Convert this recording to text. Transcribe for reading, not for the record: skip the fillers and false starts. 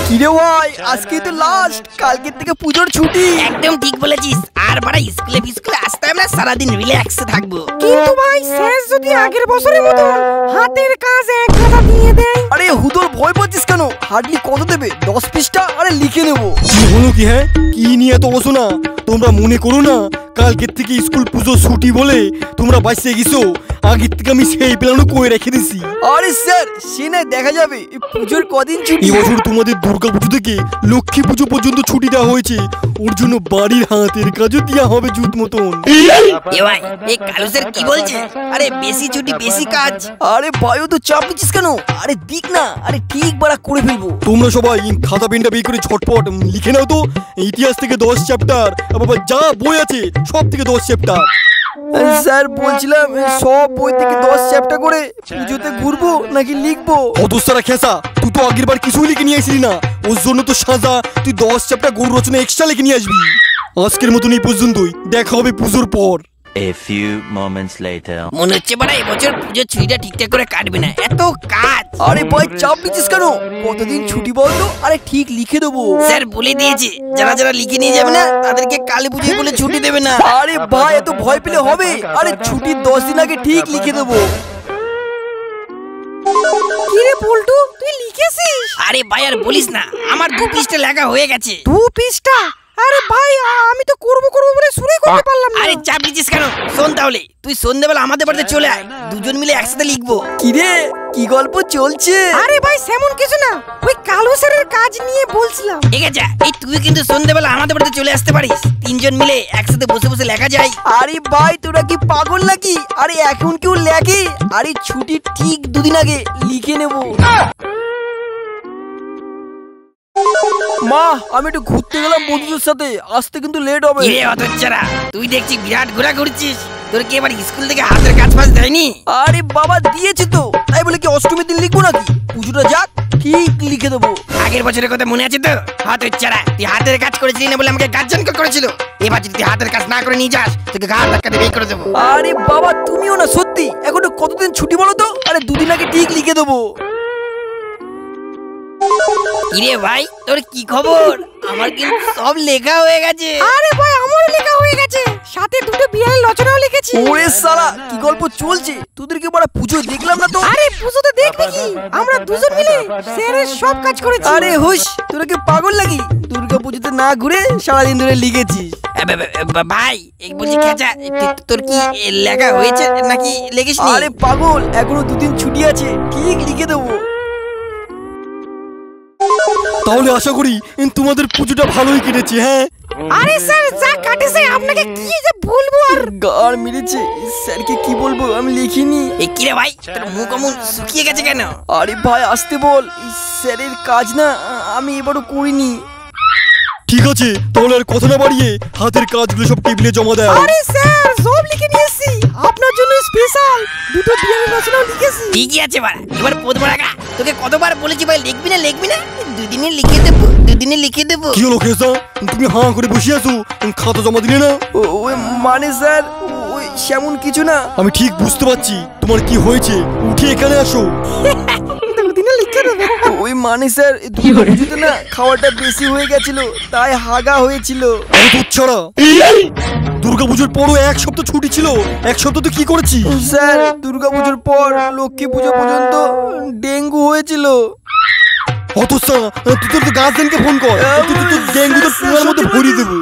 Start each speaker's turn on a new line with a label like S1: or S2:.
S1: কিরে ভাই, আজকেই তো লাস্ট, কালকে থেকে পুজোর ছুটি।
S2: একদম ঠিক বলেছিস। আর বাড়া স্কুলে আসতে হবে না, সারাদিন রিল্যাক্সে থাকবো।
S3: কিন্তু ভাই শেষ যদি আগের বছরের মতো হাতের কাজ এক কথা দিয়ে দেয়।
S1: আরে হুদল ভয় পাচ্ছিস কেন? হার্ডলি কত দেবে? 10 পৃষ্ঠা? আরে লিখে নেবো। কি হলো কি? হ্যাঁ কি নিয়ে এত আলোচনা? তোমরা মনে করো না কালকের থেকে স্কুল পুজো ছুটি বলে তোমরা বাঁচিয়ে গেছো? আগের থেকে আমি সেই প্ল্যানও করে রেখে দিছি। আরে স্যার, সে না দেখা যাবে। পুজোর কদিন ছুটি? এবছর তোমাদের দুর্গা পুজো থেকে লক্ষ্মী পুজো পর্যন্ত ছুটি দেওয়া হয়েছে। ওর জন্য বাড়ির হাতের কাজও দেওয়া হবে জুত মতন।
S2: এ ভাই, এই কালু স্যার কি বলছে? আরে বেশি ছুটি বেশি কাজ।
S1: আরে ভাই, ও তো চাপ দিচ্ছিস কেন? আরে দিক না, আরে ঠিক বাড়া করে ফেলবো। তোমরা সবাই খাতা পেনটা বের করে ঝটপট লিখে নাও তো। ইতিহাস থেকে 10 চ্যাপ্টার, বাবা যা বই আছে সব থেকে 10 চ্যাপ্টার। স্যার বলছিলাম সব বই থেকে 10 চ্যাপ্টার করে পুজোতে ঘুরবো নাকি লিখবো? অদস্তারা খেসা, তুই তো আগের বার কিছুই লিখে নিয়ে আসলি না। ওর জন্য তো সাজা তুই 10 চ্যাপ্টার গরু রচনা এক্সট্রা লিখে নিয়ে আসবি। আজকের মতন এই পর্যন্তই, দেখা হবে পুজোর পর।
S4: A few moments later.
S2: মনে হচ্ছে বাড়া এবছর পুজোর ছুটিটা ঠিকঠাক করে কাটবে না, এত কাজ।
S1: আরে ভাই চাপ নিচ্ছিস কেন? কতদিন ছুটি বলতো? আরে ঠিক লিখে দেবো।
S2: স্যার বলে দিয়েছে যারা যারা লিখে নিয়ে যাবে না তাদেরকে কালী পুজোয় বলে ছুটি দেবে না।
S1: আরে ভাই এত ভয় পেলে হবে? আরে ছুটির 10 দিন আগে ঠিক লিখে দেবো।
S3: কি রে পল্টু, তুই লিখেছিস?
S2: আরে ভাই আর বলিস না, আমার 2 পৃষ্ঠা লেখা হয়ে গেছে।
S3: 2 পৃষ্ঠা? আরে ভাই আমি তো করবো বলে শুরুই করতে পারলাম না।
S2: আরে চাপ দিচ্ছিস কেন? শোন তাহলে, তুই সন্ধ্যাবেলা আমাদের বাড়িতে চলে আয়, দুজন মিলে একসাথে লিখবো।
S1: কি রে, কি গল্প চলছে?
S3: আরে ভাই সেমন কিছু না, ওই কালু স্যারের কাজ নিয়ে বলছিলাম।
S2: ঠিক আছে, এই তুই কিন্তু সন্ধ্যাবেলা আমাদের বাড়িতে চলে আসতে পারিস, 3 জন মিলে একসাথে বসে বসে লেখা যায়।
S1: আরে ভাই তোরা কি পাগল নাকি? আরে এখন কেউ লেখে? আরে ছুটির ঠিক 2 দিন আগে লিখে নেবো। মা, আমি একটু ঘুরতে গেলাম বন্ধুদের সাথে, আসতে কিন্তু লেট হবে।
S2: কিরে অতচ্ছারা, তুই দেখছি বিরাট ঘোরা ঘুরছিস। তোর কি এবার স্কুল থেকে হাতের কাজ ফাজ দেয়নি?
S1: আরে বাবা দিয়েছে তো, তাই বলে কি অষ্টমীর দিন লিখবো নাকি? পুজোটা যাক, ঠিক লিখে দেবো।
S2: আগের বছরের কথা মনে আছে তো? অতচ্ছারা, তুই হাতের কাজ করেছিলি না বলে আমাকে গার্জেন কল করেছিল। এবার যদি তুই হাতের কাজ না করে নিয়ে যাস, তোকে ঘাট ধাক্কা দিয়ে বের করে দেবো।
S1: আরে বাবা তুমিও না, সত্যি এখনো কতদিন ছুটি বলো তো? আরে 2 দিন আগে ঠিক লিখে দেবো।
S2: কিরে ভাই, তোর কি খবর? আমার কিন্তু সব লেখা হয়ে গেছে।
S3: আরে ভাই আমারও লেখা হয়ে গেছে, সাথে 2টো বিড়ালের রচনাও লিখেছি।
S1: ওরে সালা, কি গল্প চলছে? তোদেরকে বড় পুজো দেখলাম না তো।
S3: আরে পুজোতে দেখবি কি, আমরা দুজন মিলে স্যারের সব কাজ করেছি।
S1: আরে হুশ, তোরা কি পাগল নাকি? দুর্গা পুজোতে না ঘুরে সারাদিন ধরে লিখেছিস।
S2: ভাই এই বলছি খেচা, তোর কি লেখা হয়েছে নাকি লিখিসনি?
S1: আরে পাগল, এখনো 2 দিন ছুটি আছে, ঠিক লিখে দেবো। তাহলে আশা করি তোমাদের পুজোটা ভালোই কেটেছে। হ্যাঁ
S3: আরে স্যার যা কাটেছে আপনাকে কি যে বলবো, আর
S1: গার মেরেছে। স্যারকে কি বলবো, আমি লিখিনি।
S2: এই কিরে ভাই, তোর মুখ অমন শুকিয়ে গেছে কেন?
S1: আরে ভাই আসতে বল, স্যারের কাজ না আমি এবারও করিনি। ঠিক আছে, তাহলে আর কথা না বাড়িয়ে হাতের কাজগুলো সব টেবিলে জমা দেয়।
S3: আরে স্যার সব লিখে নিয়েছি, আপনার জন্য স্পেশাল 2টো বিড়ালের রচনাও লিখেছি।
S2: ঠিকই আছে ভাই, এবার পোদমারাগা, তোকে কতবার বলেছি ভাই লিখবি না লিখবি না, 2 দিনে লিখে দেবো, 2 দিনে লিখে দেবো।
S1: কি হলো খেসা, তুমি হাঁ করে বসে আছো, খাতা জমা দিলে না? ওই মানে স্যার, ওই সেমন কিছু না। আমি ঠিক বুঝতে পারছি তোমার কি হয়েছে, উঠে এখানে আসো।
S3: 2 দিনে লিখে দেবো।
S1: ওই মানে স্যার, দুপুরে না খাওয়াটা বেশি হয়ে গেছিল, তাই হাগা হয়েছিল। ছাড়া দুর্গাপুজোর পরও 1 সপ্তাহ ছুটি ছিল, 1 সপ্তাহ তো কি করেছি? স্যার দুর্গাপুজোর পর লক্ষ্মী পুজো পর্যন্ত ডেঙ্গু হয়েছিল। অত তুই তোর গার্জেনকে ফোন কর, ডেঙ্গু তো পুরার মধ্যে ভরিয়ে দেবো।